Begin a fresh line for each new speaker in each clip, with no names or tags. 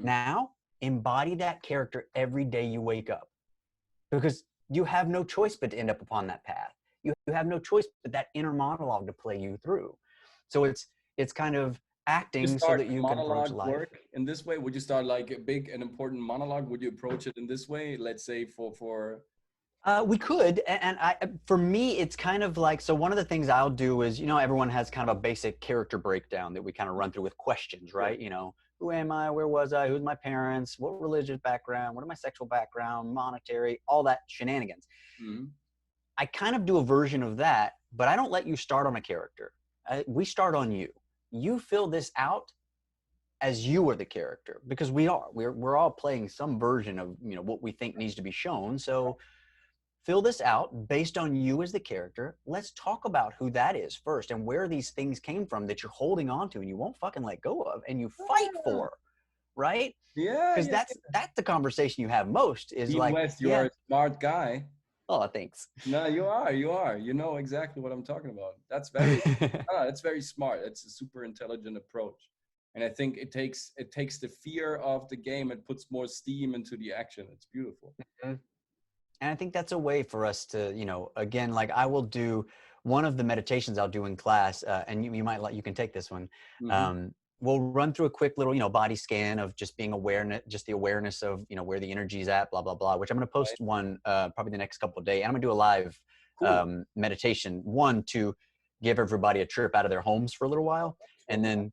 Now, embody that character every day you wake up, because you have no choice but to end up upon that path. You have no choice but that inner monologue to play you through. So it's kind of
You
acting so
start
that you can approach
monologue
life.
work in this way? Would you start like a big and important monologue? Would you approach it in this way? Let's say for
We could, and for me, it's kind of like, so one of the things I'll do is, everyone has kind of a basic character breakdown that we kind of run through with questions, right? Who am I? Where was I? Who's my parents? What religious background? What are my sexual background? Monetary? All that shenanigans. I kind of do a version of that, but I don't let you start on a character. We start on you. You fill this out as you are the character, because we're all playing some version of what we think needs to be shown. So fill this out based on you as the character. Let's talk about who that is first and where these things came from that you're holding on to and you won't fucking let go of and you fight for, right?
Yeah,
Because that's the conversation you have most is
Dean
like,
West, you are a smart guy.
Oh, thanks.
No, you are. You know exactly what I'm talking about. That's very that's very smart. It's a super intelligent approach. And I think it takes the fear of the game and puts more steam into the action. It's beautiful.
And I think that's a way for us to, again, like I will do one of the meditations I'll do in class, and you can take this one. We'll run through a quick little, body scan of just being just the awareness of, where the energy is at, blah, blah, blah, which I'm going to post one probably the next couple of days. I'm going to do a live meditation, one to give everybody a trip out of their homes for a little while. And then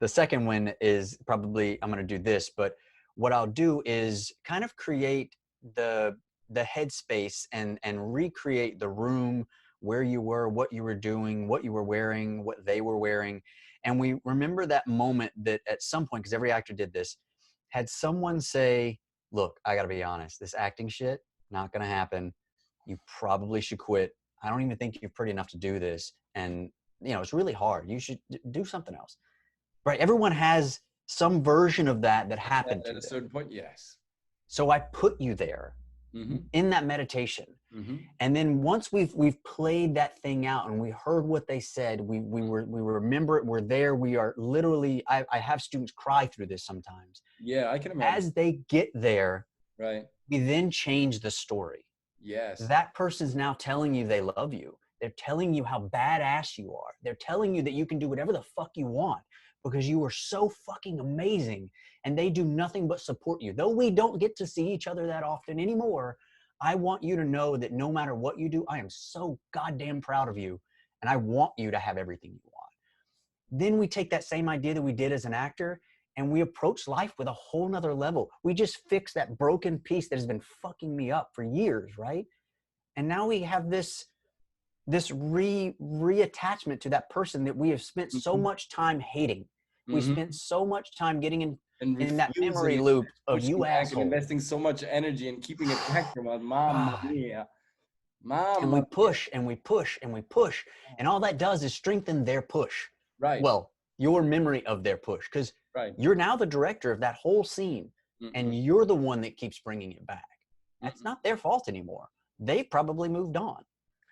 the second one is probably, I'm going to do this, but what I'll do is kind of create the headspace and recreate the room where you were, what you were doing, what you were wearing, what they were wearing. And we remember that moment that at some point, because every actor did this, had someone say, look, I got to be honest, this acting shit, not going to happen. You probably should quit. I don't even think you're pretty enough to do this. And, it's really hard. You should do something else. Right? Everyone has some version of that happened
at a certain point, yes.
So I put you there in that meditation. And then once we've played that thing out and we heard what they said, we remember it, we're there, we are literally, I have students cry through this sometimes.
Yeah, I can imagine.
As they get there,
right,
we then change the story.
Yes.
That person's now telling you they love you. They're telling you how badass you are. They're telling you that you can do whatever the fuck you want because you are so fucking amazing, and they do nothing but support you. Though we don't get to see each other that often anymore, I want you to know that no matter what you do, I am so goddamn proud of you, and I want you to have everything you want. Then we take that same idea that we did as an actor, and we approach life with a whole nother level. We just fix that broken piece that has been fucking me up for years, right? And now we have this reattachment to that person that we have spent so much time hating. We spent so much time getting in that memory loop of you asshole.
Investing so much energy and keeping it back from us. Mamma mia. Mama.
And we push and we push and we push. And all that does is strengthen their push.
Right.
Well, your memory of their push. Because you're now the director of that whole scene. And you're the one that keeps bringing it back. That's not their fault anymore. They probably moved on.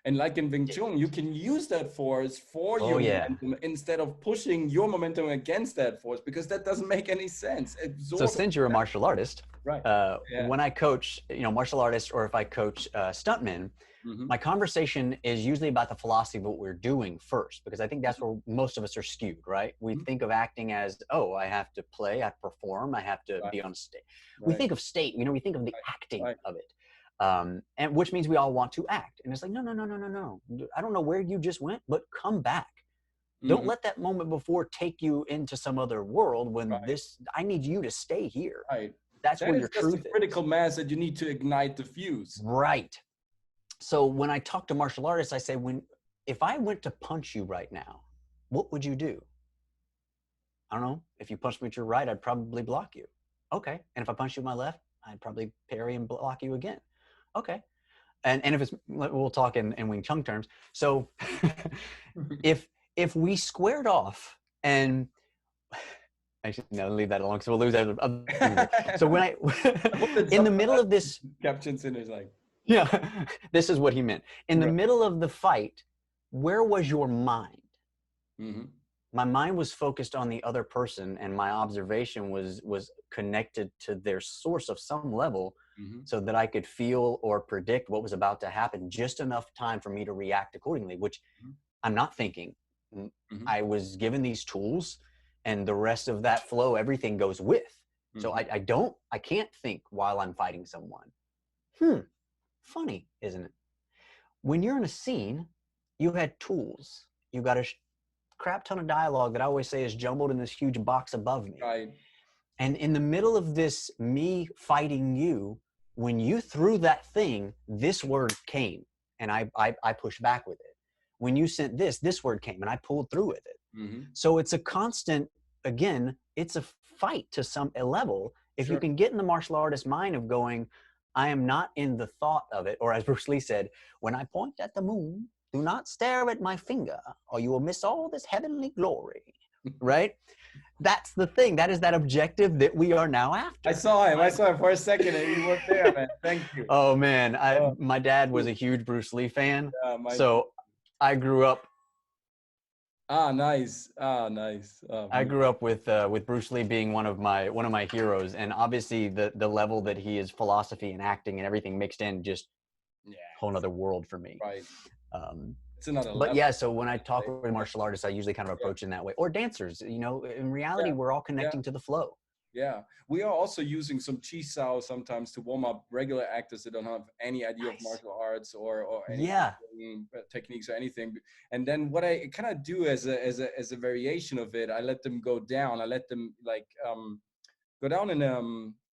And like in Wing Chun, you can use that force for your momentum instead of pushing your momentum against that force, because that doesn't make any sense.
So since you're a martial artist, when I coach, martial artists, or if I coach stuntmen, my conversation is usually about the philosophy of what we're doing first, because I think that's where most of us are skewed, right? We think of acting as, oh, I have to play, I have to perform, I have to be on stage. We think of state, we think of the acting of it. And which means we all want to act. And it's like, no. I don't know where you just went, but come back. Don't let that moment before take you into some other world when I need you to stay here.
Right.
That's where your truth is.
Critical mass that you need to ignite the fuse.
Right. So when I talk to martial artists, I say, if I went to punch you right now, what would you do? I don't know. If you punched me with your right, I'd probably block you. Okay. And if I punched you with my left, I'd probably parry and block you again. Okay. And if it's, we'll talk in Wing Chun terms. So if we squared off and actually, no, leave that alone because we'll lose that. So when in the middle of this,
Captain Sinner's like,
yeah, this is what he meant. In the middle of the fight, where was your mind? my mind was focused on the other person, and my observation was connected to their source of some level,
Mm-hmm.
so that I could feel or predict what was about to happen just enough time for me to react accordingly, which I'm not thinking.
Mm-hmm.
I was given these tools, and the rest of that flow, everything goes with. So I can't think while I'm fighting someone. Funny, isn't it? When you're in a scene, you had tools. You got a crap ton of dialogue that I always say is jumbled in this huge box above me.
Right.
And in the middle of this, me fighting you, when you threw that thing, this word came, and I pushed back with it. When you sent this word came, and I pulled through with it.
Mm-hmm.
So it's a constant, again, it's a fight to some level. If
Sure.
you can get in the martial artist mind of going, I am not in the thought of it, or as Bruce Lee said, when I point at the moon, do not stare at my finger, or you will miss all this heavenly glory, right? That's the thing. That is that objective that we are now after.
I saw him for a second, and he was there, man. Thank you.
Oh man, my dad was a huge Bruce Lee fan, so I grew up.
Nice.
I grew up with Bruce Lee being one of my heroes, and obviously the level that he is, philosophy and acting and everything mixed in, just whole nother world for me.
Right. It's another
but
level.
Yeah, so when I talk with martial artists, I usually kind of approach in that way, or dancers. You know, in reality, we're all connecting to the flow.
Yeah, we are also using some chi sao sometimes to warm up regular actors that don't have any idea of martial arts or any techniques or anything. And then what I kind of do as a variation of it, I let them go down. I let them go down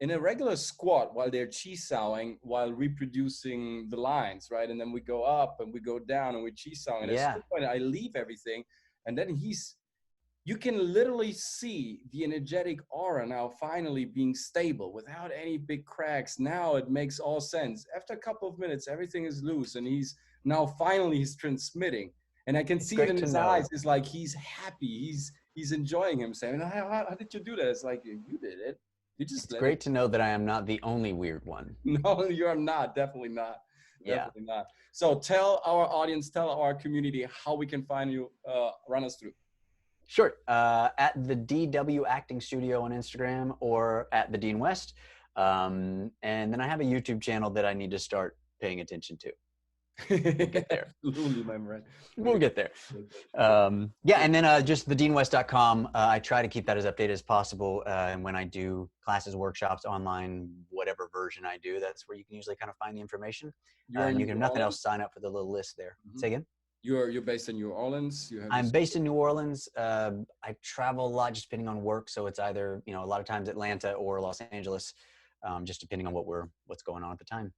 in a regular squat while they're chi saoing, while reproducing the lines, right? And then we go up and we go down and we chi saoing. And at some point I leave everything, and then you can literally see the energetic aura now finally being stable without any big cracks. Now it makes all sense. After a couple of minutes, everything is loose, and he's transmitting. And I can see it in his eyes. It's like he's happy. He's enjoying himself. And how did you do that? It's like, you did it. You just.
It's great to know that I am not the only weird one.
No, you're not. Definitely not. Definitely not. So tell our audience, tell our community how we can find you. Run us through.
Sure. At the DW Acting Studio on Instagram, or at the Dean West. And then I have a YouTube channel that I need to start paying attention to. We'll get there.
Absolutely, my friend.
We'll get there. And then just thedeanwest.com. I try to keep that as updated as possible. And when I do classes, workshops, online, whatever version I do, that's where you can usually kind of find the information. And you can, if nothing else, sign up for the little list there. Say again?
You're based in New Orleans?
I'm based in New Orleans. I travel a lot just depending on work. So it's either, a lot of times Atlanta or Los Angeles, just depending on what's going on at the time.